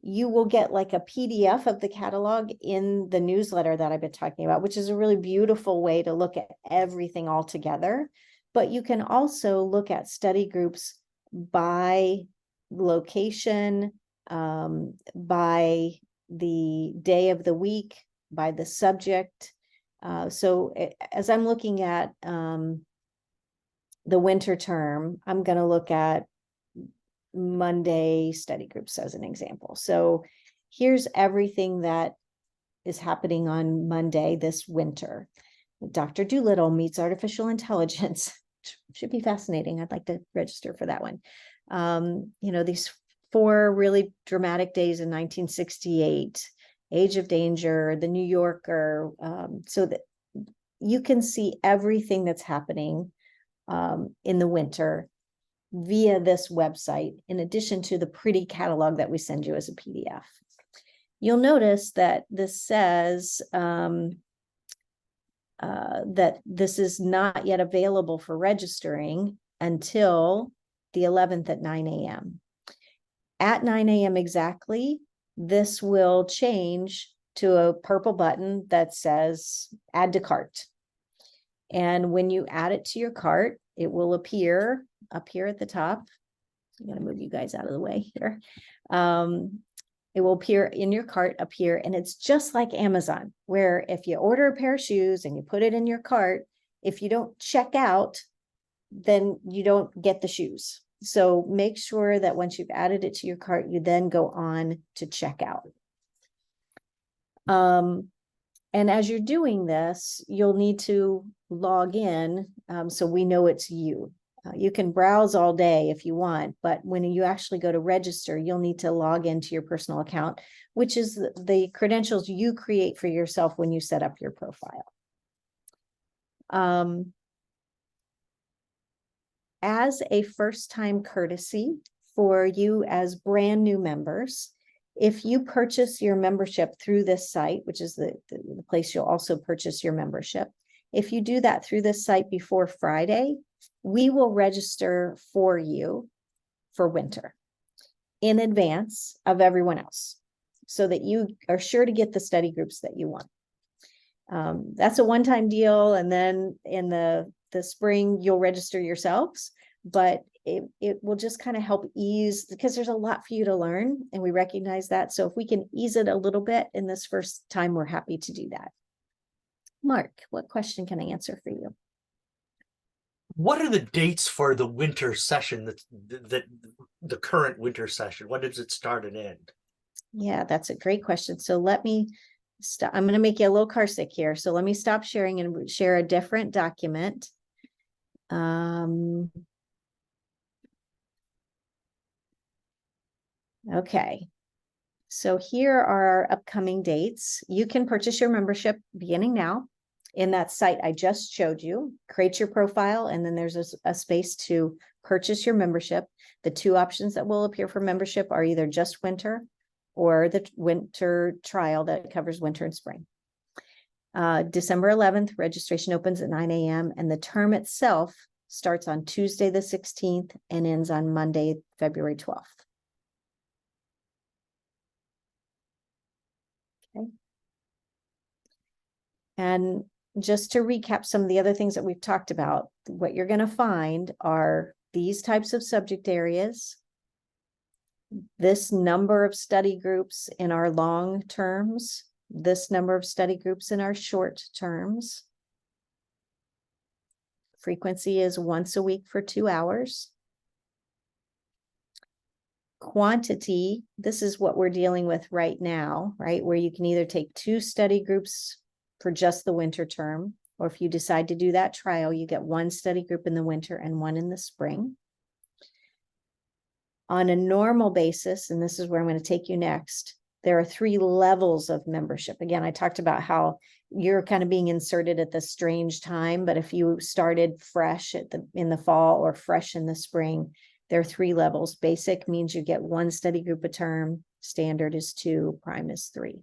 you will get like a PDF of the catalog in the newsletter that I've been talking about, which is a really beautiful way to look at everything all together. But you can also look at study groups by location, by the day of the week, by the subject. So as I'm looking at the winter term, I'm going to look at Monday study groups as an example. So here's everything that is happening on Monday this winter. Dr. Doolittle meets artificial intelligence. Should be fascinating. I'd like to register for that one. These 4 really dramatic days in 1968, Age of Danger, the New Yorker, so that you can see everything that's happening in the winter via this website, in addition to the pretty catalog that we send you as a PDF. You'll notice that this says that this is not yet available for registering until the 11th at 9 a.m. At 9 a.m. exactly, this will change to a purple button that says add to cart. And when you add it to your cart, it will appear up here at the top. I'm going to move you guys out of the way here. It will appear in your cart up here, and it's just like Amazon, where if you order a pair of shoes and you put it in your cart, if you don't check out, then you don't get the shoes. So make sure that once you've added it to your cart, you then go on to check out. And as you're doing this, you'll need to log in so we know it's you. You can browse all day if you want, but when you actually go to register, you'll need to log into your personal account, which is the credentials you create for yourself when you set up your profile. As a first-time courtesy for you as brand new members, if you purchase your membership through this site, which is the place you'll also purchase your membership, if you do that through this site before Friday, we will register for you for winter in advance of everyone else so that you are sure to get the study groups that you want. That's a one-time deal. And then in the spring, you'll register yourselves, but it will just kind of help ease, because there's a lot for you to learn, and we recognize that. So if we can ease it a little bit in this first time, we're happy to do that. Mark, what question can I answer for you? What are the dates for the winter session, that the current winter session? When does it start and end? Yeah, that's a great question. So let me stop. I'm going to make you a little car sick here. So let me stop sharing and share a different document. Okay. So here are our upcoming dates. You can purchase your membership beginning now in that site I just showed you. Create your profile, and then there's a space to purchase your membership. The two options that will appear for membership are either just winter or the winter trial that covers winter and spring. December 11th, registration opens at 9 a.m. and the term itself starts on Tuesday the 16th and ends on Monday, February 12th. Okay. And just to recap some of the other things that we've talked about, what you're going to find are these types of subject areas, this number of study groups in our long terms, this number of study groups in our short terms. Frequency is once a week for 2 hours. Quantity, this is what we're dealing with right now, right? Where you can either take 2 study groups for just the winter term, or if you decide to do that trial, you get 1 study group in the winter and 1 in the spring. On a normal basis, and this is where I'm going to take you next, there are 3 levels of membership. Again, I talked about how you're kind of being inserted at this strange time, but if you started fresh in the fall or fresh in the spring, there are 3 levels. Basic means you get 1 study group a term. Standard is 2. Prime is 3.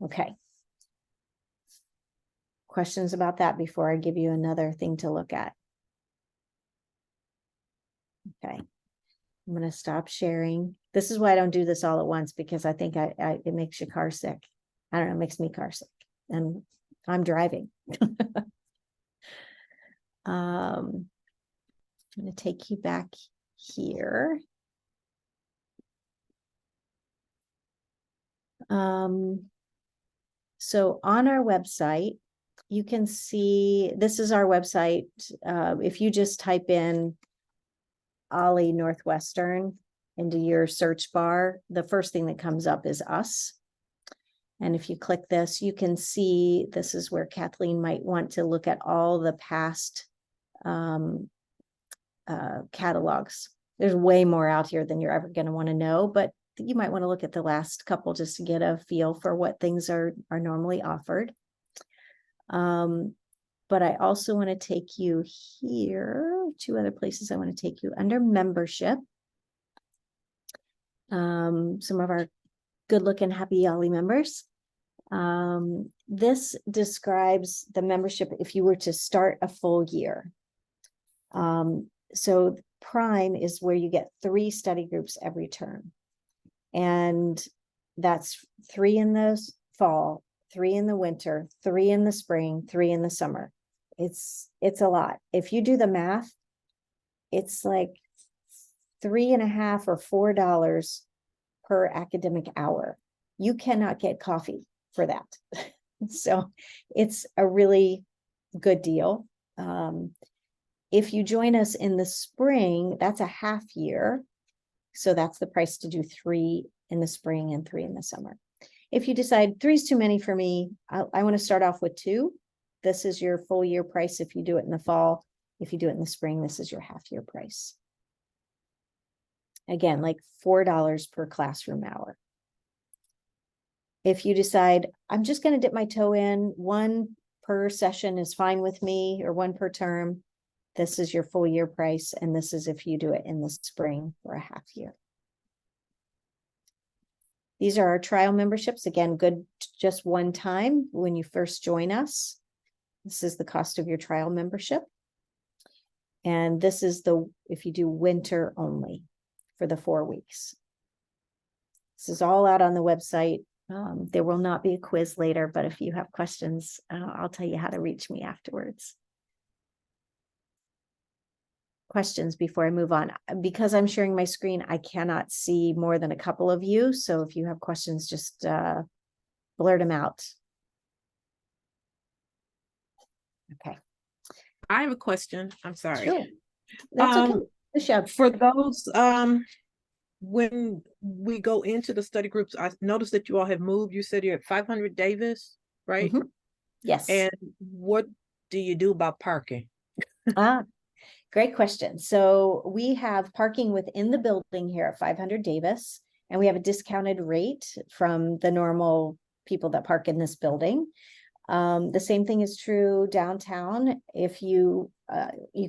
Okay. Questions about that before I give you another thing to look at? Okay. I'm going to stop sharing. This is why I don't do this all at once, because I think it makes you car sick. I don't know, it makes me car sick, and I'm driving. I'm going to take you back here. So on our website, you can see, this is our website. If you just type in OLLI Northwestern into your search bar, the first thing that comes up is us. And if you click this, you can see this is where Kathleen might want to look at all the past catalogs. There's way more out here than you're ever going to want to know, but you might want to look at the last couple just to get a feel for what things are normally offered. But I also want to take you here, 2 other places I want to take you under membership. Some of our good looking happy OLLI members. This describes the membership if you were to start a full year. So Prime is where you get 3 study groups every term. And that's 3 in the fall, 3 in the winter, 3 in the spring, 3 in the summer. It's a lot. If you do the math, it's like $3.50 or $4 per academic hour. You cannot get coffee for that. So it's a really good deal. If you join us in the spring, that's a half year. So that's the price to do 3 in the spring and 3 in the summer. If you decide 3 is too many for me, I want to start off with 2. This is your full year price if you do it in the fall. If you do it in the spring, this is your half year price. Again, like $4 per classroom hour. If you decide, I'm just going to dip my toe in, 1 per session is fine with me, or 1 per term, this is your full year price. And this is if you do it in the spring for a half year. These are our trial memberships. Again, good just one time when you first join us. This is the cost of your trial membership. And this is if you do winter only for the 4 weeks. This is all out on the website. There will not be a quiz later, but if you have questions, I'll tell you how to reach me afterwards. Questions before I move on. Because I'm sharing my screen, I cannot see more than a couple of you. So if you have questions, just blurt them out. Okay. I have a question. I'm sorry. Sure. That's okay. Michelle. For those, when we go into the study groups, I noticed that you all have moved. You said you're at 500 Davis, right? Mm-hmm. Yes. And what do you do about parking? Great question. So we have parking within the building here at 500 Davis, and we have a discounted rate from the normal people that park in this building. The same thing is true downtown. If you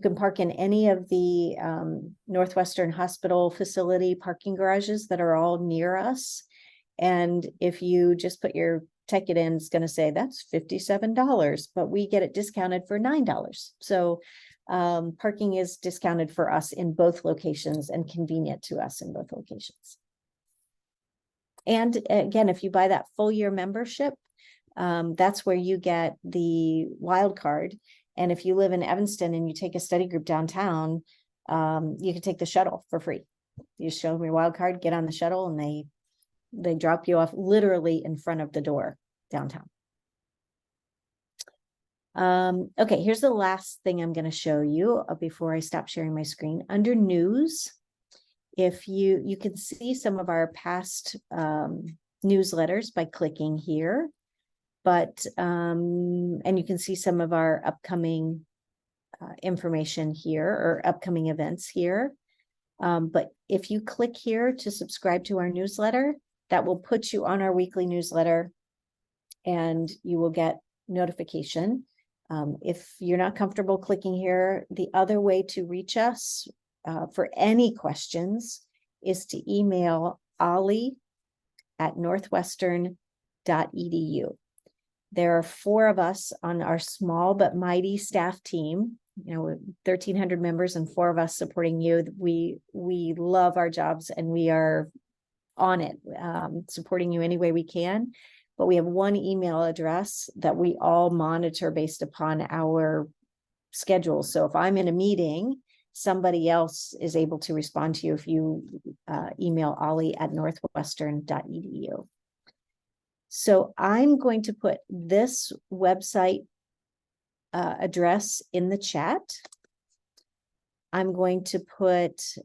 can park in any of the Northwestern Hospital facility parking garages that are all near us. And if you just put your ticket in, it's going to say that's $57, but we get it discounted for $9. So parking is discounted for us in both locations and convenient to us in both locations. And again, if you buy that full year membership, that's where you get the wild card. And if you live in Evanston and you take a study group downtown, you can take the shuttle for free. You show them your wild card, get on the shuttle, and they drop you off literally in front of the door downtown. Okay, here's the last thing I'm going to show you before I stop sharing my screen. Under news, if you can see some of our past newsletters by clicking here, but and you can see some of our upcoming information here, or upcoming events here. But if you click here to subscribe to our newsletter, that will put you on our weekly newsletter and you will get notification. If you're not comfortable clicking here, the other way to reach us for any questions is to email ollie@northwestern.edu. There are 4 of us on our small but mighty staff team, 1,300 members and 4 of us supporting you. We love our jobs and we are on it, supporting you any way we can. But we have one email address that we all monitor based upon our schedules. So if I'm in a meeting, somebody else is able to respond to you if you email ollie@northwestern.edu. So I'm going to put this website address in the chat. I'm going to put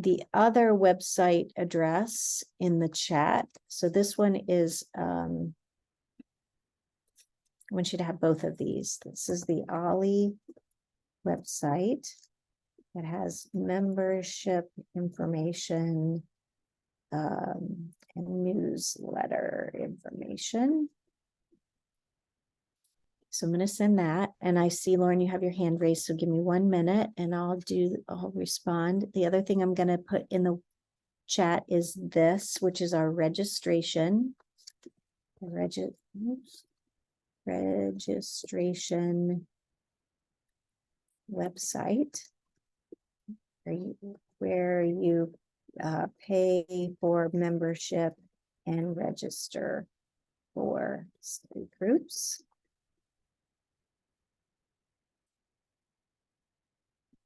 the other website address in the chat. So this one is, I want you to have both of these. This is the OLLI website that has membership information and newsletter information. So I'm going to send that. And I see, Lauren, you have your hand raised. So give me 1 minute and I'll respond. The other thing I'm going to put in the chat is this, which is our registration. Registration website where you pay for membership and register for study groups.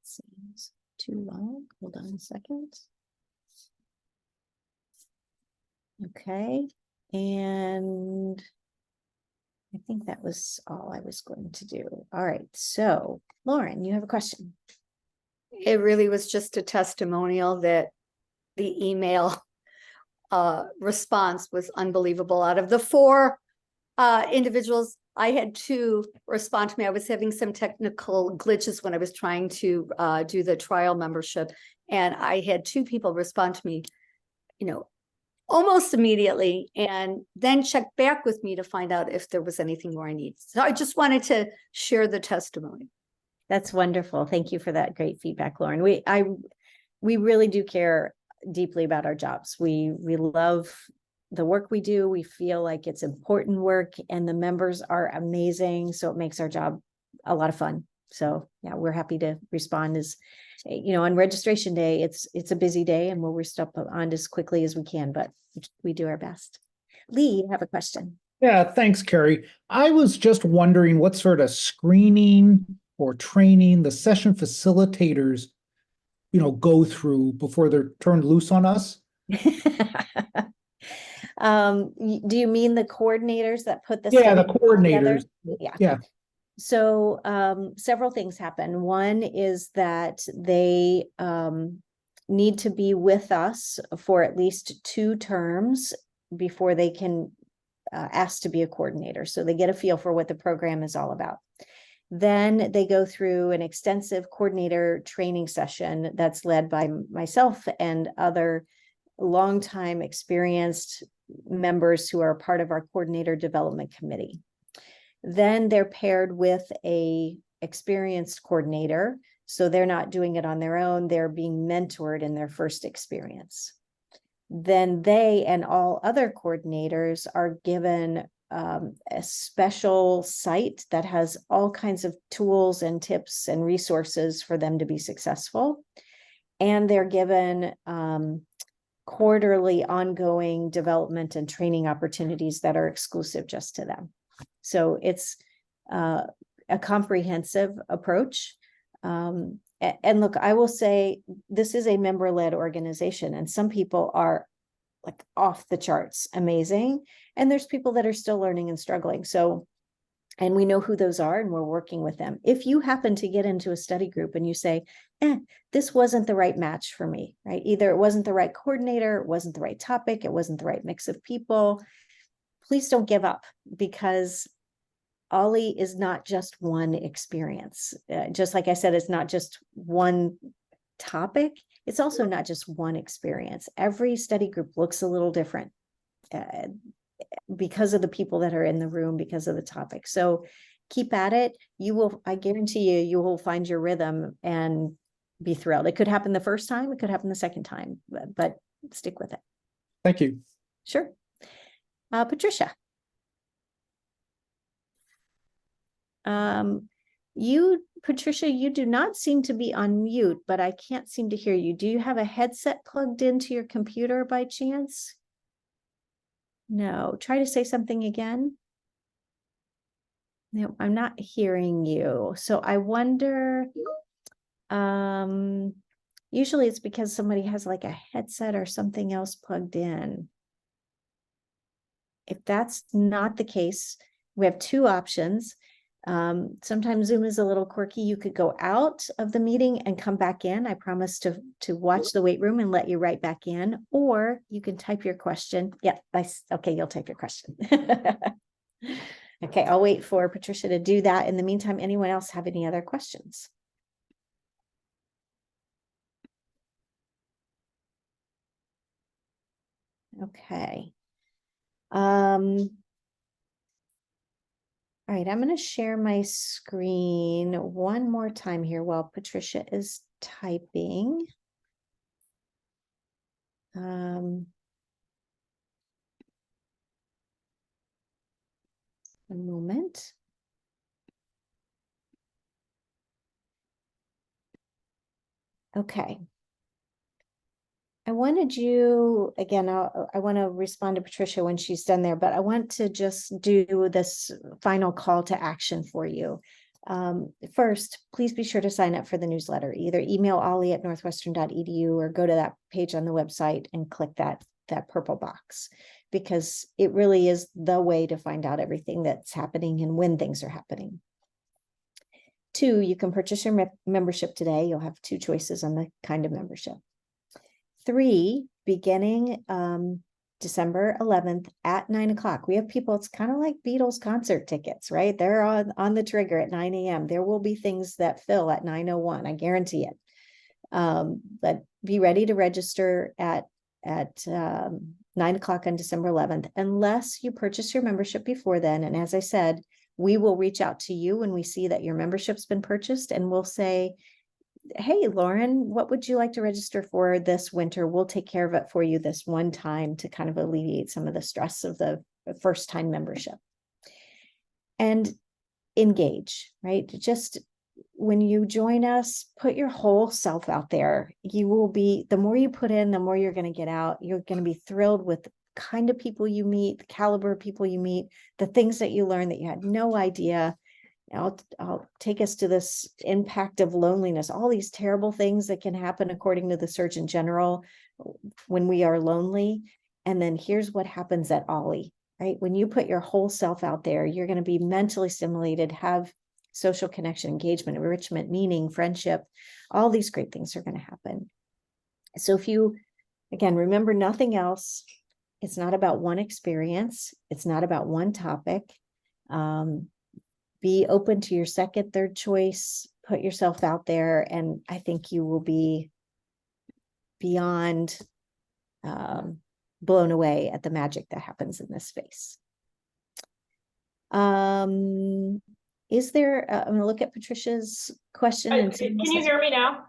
Seems too long. Hold on a second. Okay, and I think that was all I was going to do. All right, so Lauren, you have a question. It really was just a testimonial that the email response was unbelievable. Out of the 4 individuals, I had 2 respond to me. I was having some technical glitches when I was trying to do the trial membership, and I had 2 people respond to me, you know, almost immediately, and then check back with me to find out if there was anything more I need. So I just wanted to share the testimony. That's wonderful. Thank you for that great feedback, Lauren. We really do care deeply about our jobs. We love the work we do. We feel like it's important work, and the members are amazing. So it makes our job a lot of fun. So yeah, we're happy to respond. As you know, on registration day, it's a busy day, and we'll respond as quickly as we can, but we do our best. Lee, you have a question. Yeah, thanks, Carrie. I was just wondering what sort of screening or training the session facilitators, go through before they're turned loose on us. Do you mean the coordinators that put the Yeah, the study group together? coordinators. Yeah. Yeah. So several things happen. One is that they need to be with us for at least 2 terms before they can ask to be a coordinator. So they get a feel for what the program is all about. Then they go through an extensive coordinator training session that's led by myself and other longtime experienced members who are part of our coordinator development committee. Then they're paired with a experienced coordinator. So they're not doing it on their own. They're being mentored in their first experience. Then they and all other coordinators are given a special site that has all kinds of tools and tips and resources for them to be successful. And they're given quarterly ongoing development and training opportunities that are exclusive just to them. So it's a comprehensive approach. And look, I will say this is a member-led organization, and some people are like off the charts amazing, and there's people that are still learning and struggling. So, and we know who those are, and we're working with them. If you happen to get into a study group and you say, this wasn't the right match for me, right? Either it wasn't the right coordinator, it wasn't the right topic, it wasn't the right mix of people, please don't give up, because OLLI is not just one experience. Just like I said, it's not just one topic. It's also not just one experience. Every study group looks a little different because of the people that are in the room, because of the topic. So keep at it. You will, I guarantee you will find your rhythm and be thrilled. It could happen the first time, it could happen the second time, but stick with it. Thank you. Sure. Patricia. Patricia, you do not seem to be on mute, but I can't seem to hear you. Do you have a headset plugged into your computer by chance? No, try to say something again. No, I'm not hearing you. So I wonder, usually it's because somebody has like a headset or something else plugged in. If that's not the case, we have 2 options. Sometimes Zoom is a little quirky. You could go out of the meeting and come back in. I promise to watch the wait room and let you right back in, or you can type your question. Yeah, okay, you'll type your question. Okay, I'll wait for Patricia to do that. In the meantime, anyone else have any other questions? Okay. All right, I'm going to share my screen one more time here while Patricia is typing. A moment. Okay. I wanted you, again, I want to respond to Patricia when she's done there, but I want to just do this final call to action for you. First, please be sure to sign up for the newsletter. Either email ollie@northwestern.edu or go to that page on the website and click that purple box, because it really is the way to find out everything that's happening and when things are happening. 2, you can purchase your membership today. You'll have 2 choices on the kind of membership. 3, beginning December 11th at 9 o'clock. We have people, it's kind of like Beatles concert tickets, right? They're on the trigger at 9 a.m. There will be things that fill at 9:01, I guarantee it. But be ready to register at 9 o'clock on December 11th, unless you purchase your membership before then. And as I said, we will reach out to you when we see that your membership's been purchased, and we'll say, hey, Lauren, what would you like to register for this winter? We'll take care of it for you this one time to kind of alleviate some of the stress of the first time membership. And engage, right? Just when you join us, put your whole self out there. You will be, the more you put in, the more you're going to get out. You're going to be thrilled with the kind of people you meet, the caliber of people you meet, the things that you learn that you had no idea. I'll take us to this impact of loneliness, all these terrible things that can happen according to the Surgeon General when we are lonely. And then here's what happens at OLLI, right? When you put your whole self out there, you're going to be mentally stimulated, have social connection, engagement, enrichment, meaning, friendship, all these great things are going to happen. So if you, again, remember nothing else, it's not about one experience. It's not about one topic. Be open to your second, third choice, put yourself out there, and I think you will be beyond blown away at the magic that happens in this space. Is there, I'm going to look at Patricia's question. And Can you hear me now?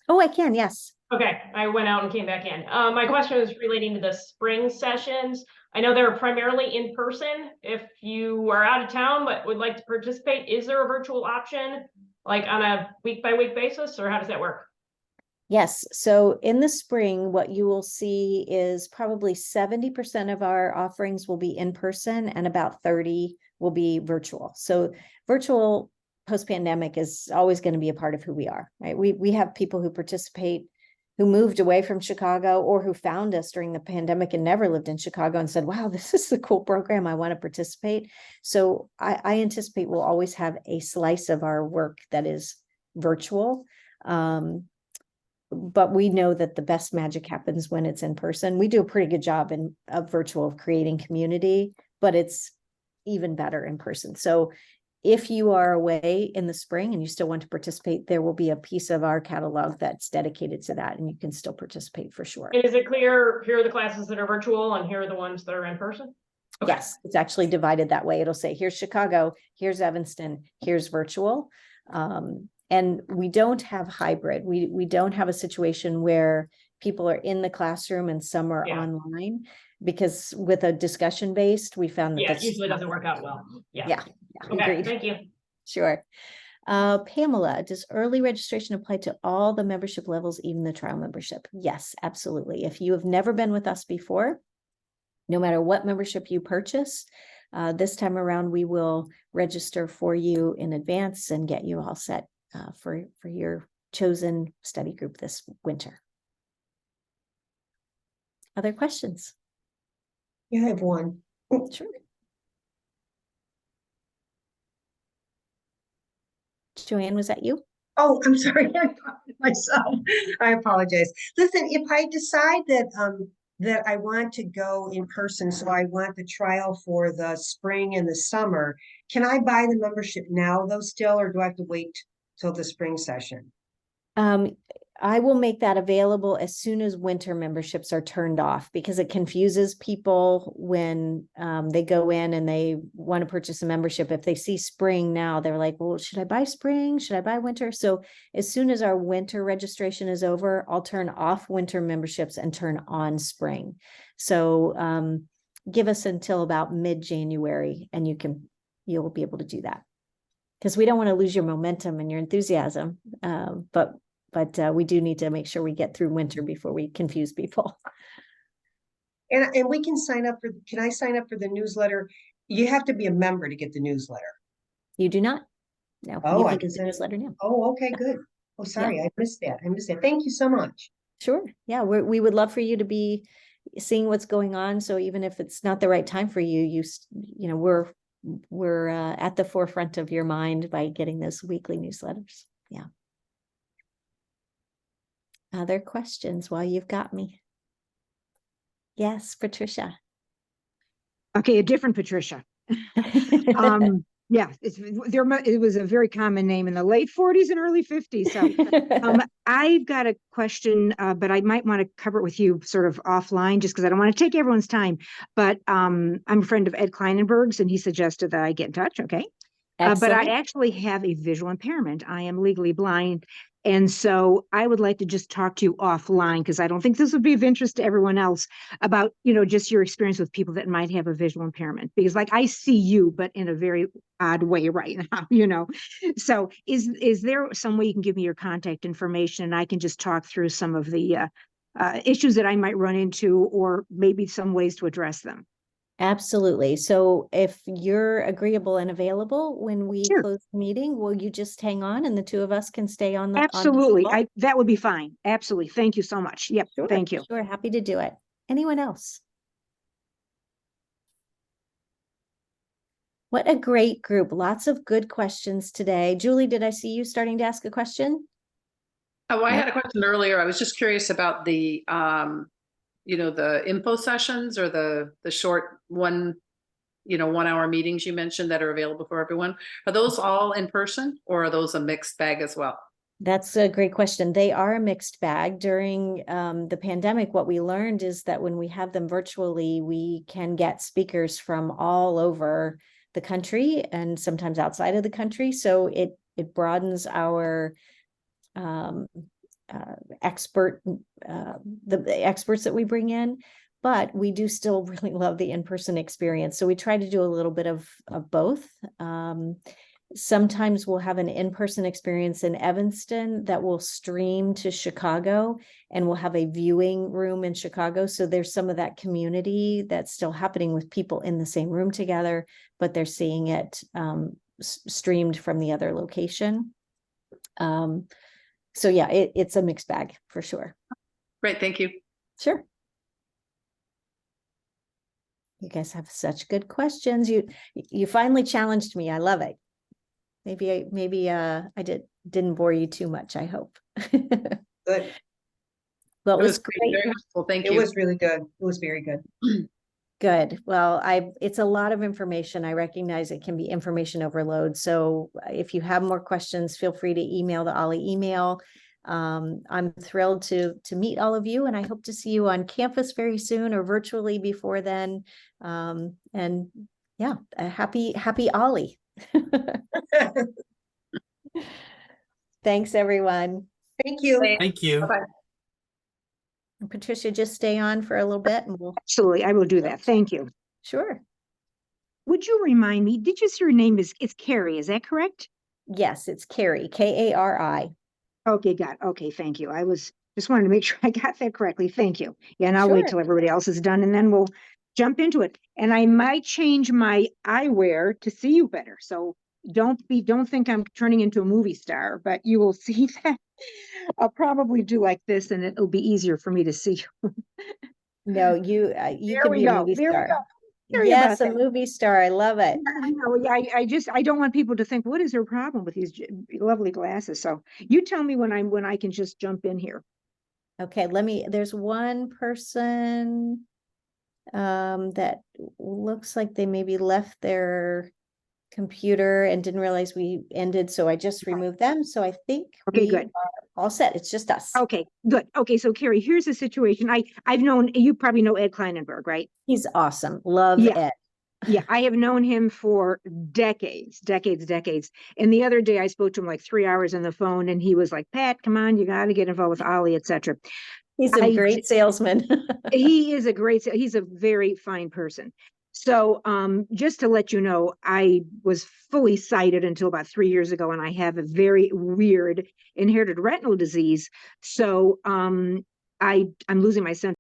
Oh, I can, yes. Okay, I went out and came back in. My question is relating to the spring sessions. I know they're primarily in person. If you are out of town but would like to participate, is there a virtual option, like on a week-by-week basis, or how does that work? Yes. So in the spring, what you will see is probably 70% of our offerings will be in person and about 30 will be virtual. So virtual post-pandemic is always going to be a part of who we are, right? We have people who participate who moved away from Chicago or who found us during the pandemic and never lived in Chicago and said, wow, this is a cool program. I want to participate. So I anticipate we'll always have a slice of our work that is virtual. But we know that the best magic happens when it's in person. We do a pretty good job of virtual of creating community, but it's even better in person. So if you are away in the spring and you still want to participate, there will be a piece of our catalog that's dedicated to that, and you can still participate for sure. And is it clear, here are the classes that are virtual and here are the ones that are in person? Okay. Yes, it's actually divided that way. It'll say, here's Chicago, here's Evanston, here's virtual. And we don't have hybrid. We don't have a situation where people are in the classroom and some are online, because with a discussion based, we found that that usually doesn't work out well. Yeah. Okay, Agreed. thank you. Sure. Pamela, does early registration apply to all the membership levels, even the trial membership? Yes, absolutely. If you have never been with us before, no matter what membership you purchase, this time around, we will register for you in advance and get you all set for your chosen study group this winter. Other questions? Yeah, I have one. Sure. Joanne, was that you? Oh, I'm sorry, I talked to myself. I apologize. Listen, if I decide that I want to go in person, so I want the trial for the spring and the summer, can I buy the membership now though still, or do I have to wait till the spring session? I will make that available as soon as winter memberships are turned off, because it confuses people when they go in and they want to purchase a membership. If they see spring now, they're like, well, should I buy spring? Should I buy winter? So as soon as our winter registration is over, I'll turn off winter memberships and turn on spring. So give us until about mid-January and you'll be able to do that, because we don't want to lose your momentum and your enthusiasm. But but we do need to make sure we get through winter before we confuse people. And we can sign up can I sign up for the newsletter? You have to be a member to get the newsletter. You do not? No, Oh, you I can can get the send it. newsletter now. Oh, okay, good. Oh, sorry, I missed that. Thank you so much. Sure. Yeah, we would love for you to be seeing what's going on. So even if it's not the right time for you, you know, we're at the forefront of your mind by getting those weekly newsletters. Yeah. Other questions while you've got me? Yes, Patricia. Okay, a different Patricia. Yeah, it was a very common name in the late 40s and early 50s. So I've got a question, but I might want to cover it with you sort of offline, just because I don't want to take everyone's time. But I'm a friend of Ed Kleinenberg's, and he suggested that I get in touch. Okay. But I actually have a visual impairment. I am legally blind. And so I would like to just talk to you offline, because I don't think this would be of interest to everyone else, about, you know, just your experience with people that might have a visual impairment. Because like I see you, but in a very odd way right now, you know. So is there some way you can give me your contact information and I can just talk through some of the issues that I might run into, or maybe some ways to address them? Absolutely. So if you're agreeable and available when we Sure. close the meeting, will you just hang on and the two of us can stay on the Absolutely. call? That would be fine. Absolutely. Thank you so much. Yep. Sure, Thank you. Sure. Happy to do it. Anyone else? What a great group. Lots of good questions today. Julie, did I see you starting to ask a question? Oh, I had a question earlier. I was just curious about the, you know, the info sessions or the short 1 hour meetings you mentioned that are available for everyone. Are those all in person, or are those a mixed bag as well? That's a great question. They are a mixed bag. During the pandemic, what we learned is that when we have them virtually, we can get speakers from all over the country and sometimes outside of the country. So it broadens our the experts that we bring in, but we do still really love the in-person experience. So we try to do a little bit of both. Sometimes we'll have an in-person experience in Evanston that will stream to Chicago, and we'll have a viewing room in Chicago. So there's some of that community that's still happening with people in the same room together, but they're seeing it streamed from the other location. So yeah, it's a mixed bag for sure. Great, thank you. Sure. You guys have such good questions. You finally challenged me. I love it. Maybe I didn't bore you too much, I hope. Good. Well, it was great. Very helpful. Thank you. It was really good. It was very good. Good. Well, it's a lot of information. I recognize it can be information overload. So if you have more questions, feel free to email the OLLI email. I'm thrilled to meet all of you, and I hope to see you on campus very soon or virtually before then. And yeah, a happy OLLI. Thanks, everyone. Thank you. Thank you. Bye-bye. Patricia, just stay on for a little bit and we'll. Absolutely. I will do that. Thank you. Sure. Would you remind me, did you say your name it's Carrie, is that correct? Yes, it's Carrie, Kari. Okay, got it. Okay, thank you. I just wanted to make sure I got that correctly. Thank you. Yeah, and I'll wait till everybody else is done, and then we'll jump into it. And I might change my eyewear to see you better. So don't think I'm turning into a movie star, but you will see that. I'll probably do like this, and it'll be easier for me to see you. No, you can be a movie star. Yes, a movie star. I love it. No, I don't want people to think, what is their problem with these lovely glasses? So you tell me when I can just jump in here. Okay, there's one person that looks like they maybe left their computer and didn't realize we ended, so I just removed them. So I think okay, good. All set. It's just us. Okay, good. Okay, so Carrie, here's the situation. You probably know Ed Kleinenberg, right? He's awesome. Love Ed. Yeah, I have known him for decades. And the other day I spoke to him like 3 hours on the phone, and he was like, Pat, come on, you got to get involved with OLLI, etc. He's a great salesman. He's a very fine person. So just to let you know, I was fully sighted until about 3 years ago, and I have a very weird inherited retinal disease. So I'm losing my sense